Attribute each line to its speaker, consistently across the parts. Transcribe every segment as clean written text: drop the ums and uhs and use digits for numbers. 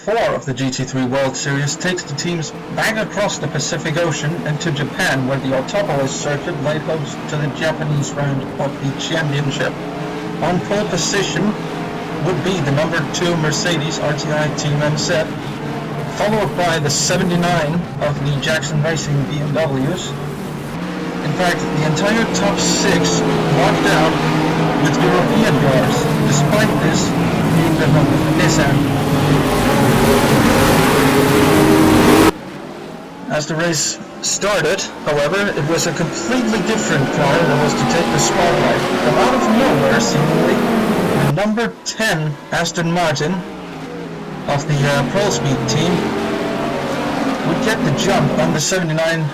Speaker 1: S3R4 of the GT3 World Series takes the teams back across the Pacific Ocean and to Japan, where the Autopolis circuit laid host to the Japanese round of the championship. On pole position would be the number 2 Mercedes RTI Team MZ, followed by the 79 of the Jackson Racing BMWs. In fact, the entire top 6 walked out with European cars, despite this being the number for Nissan. As the race started, however, it was a completely different car that was to take the spotlight. From out of nowhere, seemingly, the number 10 Aston Martin of the Pro Speed team would get the jump on the 79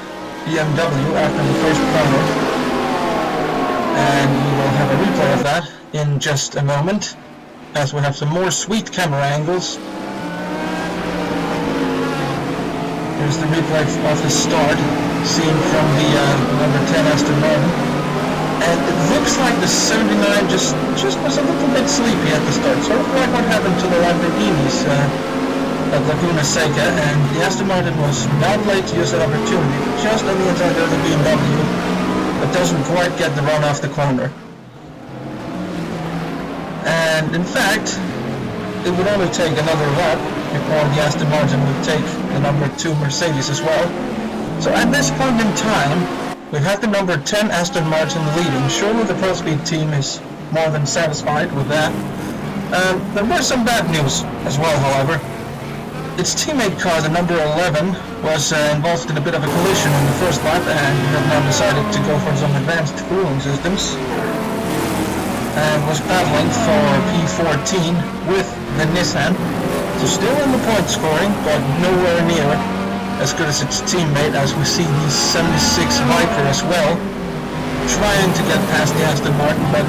Speaker 1: BMW after the first corner, and we will have a replay of that in just a moment, as we have some more sweet camera angles. Here's the replay of the start, seen from the number 10 Aston Martin, and it looks like the 79 just was a little bit sleepy at the start, sort of like what happened to the Lamborghinis at Laguna Seca, and the Aston Martin was not late to use that opportunity, just on the inside of the BMW, but doesn't quite get the run off the corner. And in fact, it would only take another lap before the Aston Martin would take the number 2 Mercedes as well. So at this point in time, we've had the number 10 Aston Martin leading. Surely the Pro Speed team is more than satisfied with that. There was some bad news as well, however. Its teammate car, the number 11, was involved in a bit of a collision in the first lap and had now decided to go for some advanced cooling systems, and was battling for P14 with the Nissan. So still in the point scoring, but nowhere near as good as its teammate, as we see the 76 Viper as well, trying to get past the Aston Martin, but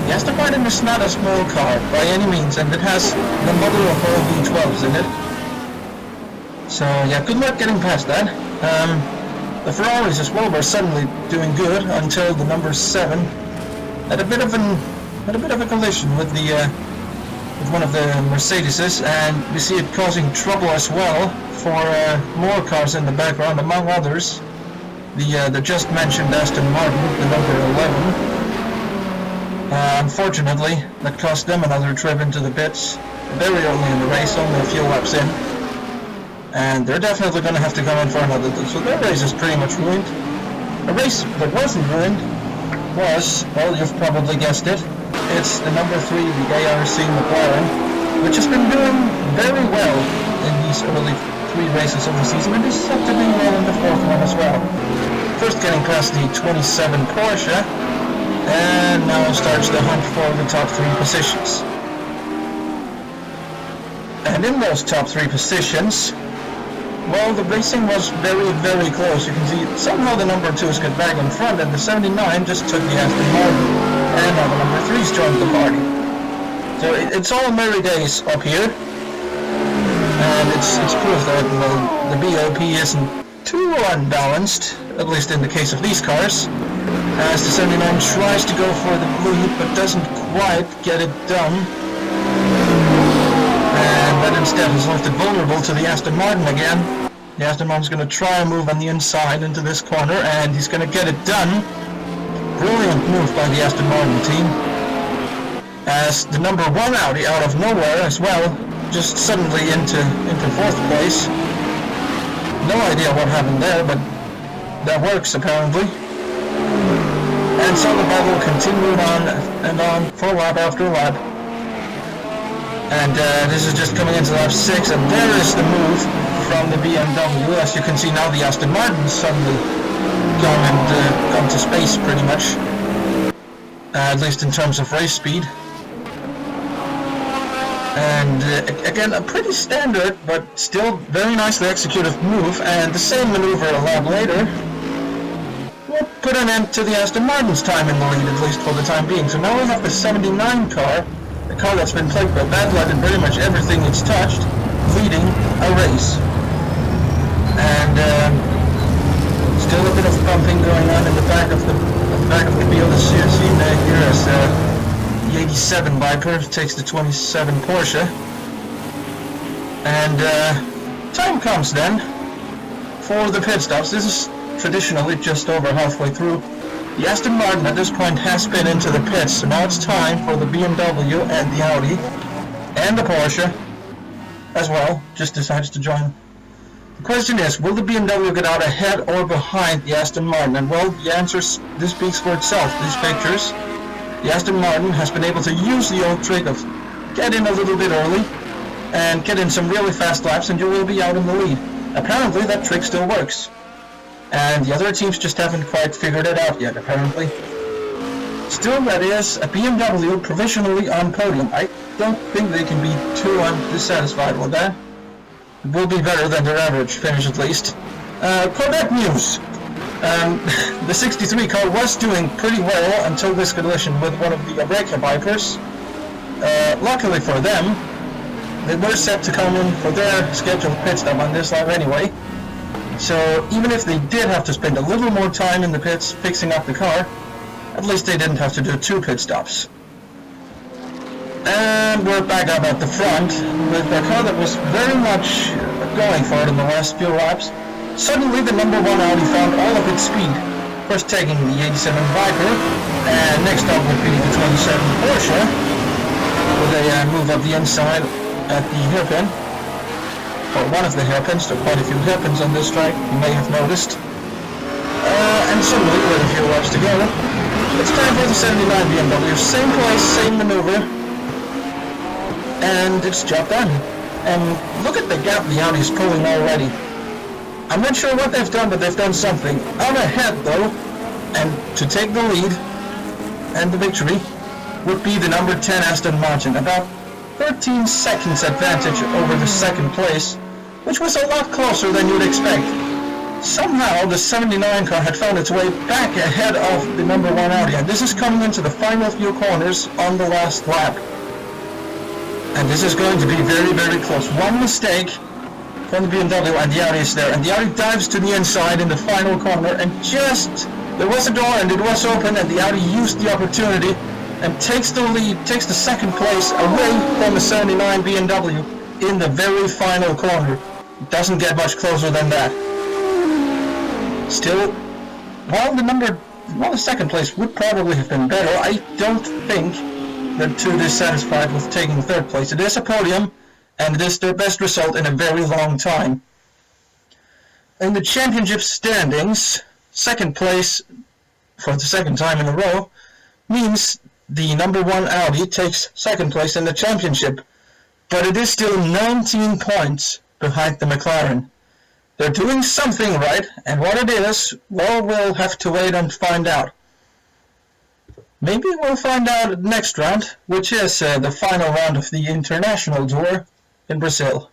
Speaker 1: the Aston Martin is not a small car by any means, and it has the mother of all V12s in it. So yeah, good luck getting past that. The Ferraris as well were suddenly doing good until the number 7 had a bit of a collision with one of the Mercedeses, and we see it causing trouble as well for more cars in the background, among others the just mentioned Aston Martin, the number 11. Unfortunately, that cost them another trip into the pits very early in the race, only a few laps in, and they're definitely going to have to come in for another. So their race is pretty much ruined. A race that wasn't ruined was, well, you've probably guessed it, it's the number 3, the ARC McLaren, which has been doing very well in these early 3 races of the season, and is set to do well in the 4th one as well. First getting past the 27 Porsche, and now starts the hunt for the top 3 positions. And in those top 3 positions, well, the racing was very, very close. You can see somehow the number 2 is got back in front, and the 79 just took the Aston Martin, and now the number 3's joined the party. So it's all merry days up here, and it's proof that, well, the BOP isn't too unbalanced, at least in the case of these cars, as the 79 tries to go for the lead but doesn't quite get it done, and that instead has left it vulnerable to the Aston Martin again. The Aston Martin's going to try a move on the inside into this corner, and he's going to get it done. Brilliant move by the Aston Martin team, as the number 1 Audi out of nowhere as well, just suddenly into 4th place. No idea what happened there, but that works apparently. And so the battle continued on and on for lap after lap. And this is just coming into lap 6, and there is the move from the BMW. As you can see now, the Aston Martin's suddenly gone to space pretty much, at least in terms of race speed. And again, a pretty standard but still very nicely executed move, and the same maneuver a lap later will put an end to the Aston Martin's time in the lead, at least for the time being. So now we have the 79 car, the car that's been plagued by bad luck in pretty much everything it's touched, leading a race. And still a bit of bumping going on in the back of the field, as you see here, as the 87 Viper takes the 27 Porsche. And time comes then for the pit stops. This is traditionally just over halfway through. The Aston Martin at this point has been into the pits, so now it's time for the BMW and the Audi and the Porsche as well, just decides to join. The question is, will the BMW get out ahead or behind the Aston Martin? And well, the answer, this speaks for itself. These pictures, the Aston Martin has been able to use the old trick of get in a little bit early and get in some really fast laps and you will be out in the lead. Apparently that trick still works. And the other teams just haven't quite figured it out yet, apparently. Still, that is a BMW provisionally on podium. I don't think they can be too dissatisfied with that. It will be better than their average finish at least. Corvette news. The 63 car was doing pretty well until this collision with one of the Abreka Vipers. Luckily for them, they were set to come in for their scheduled pit stop on this lap anyway. So even if they did have to spend a little more time in the pits fixing up the car, at least they didn't have to do 2 pit stops. And we're back up at the front with a car that was very much going for it in the last few laps. Suddenly the number 1 Audi found all of its speed, first taking the 87 Viper, and next up would be the 27 Porsche, with a move up the inside at the hairpin, or one of the hairpins. There are quite a few hairpins on this track, you may have noticed. And suddenly, with a few laps to go, it's time for the 79 BMW. Same place, same maneuver, and it's job done. And look at the gap the Audi is pulling already. I'm not sure what they've done, but they've done something. Out ahead though, and to take the lead and the victory would be the number 10 Aston Martin, about 13 seconds advantage over the second place, which was a lot closer than you'd expect. Somehow the 79 car had found its way back ahead of the number 1 Audi, and this is coming into the final few corners on the last lap. And this is going to be very, very close. One mistake from the BMW and the Audi is there, and the Audi dives to the inside in the final corner, and just, there was a door and it was open, and the Audi used the opportunity and takes the lead, takes the second place away from the 79 BMW in the very final corner. It doesn't get much closer than that. Still, while the second place would probably have been better, I don't think they're too dissatisfied with taking third place. It is a podium, and it is their best result in a very long time. In the championship standings, second place for the second time in a row means the number 1 Audi takes second place in the championship, but it is still 19 points behind the McLaren. They're doing something right, and what it is, well, we'll have to wait and find out. Maybe we'll find out next round, which is the final round of the International Tour in Brazil.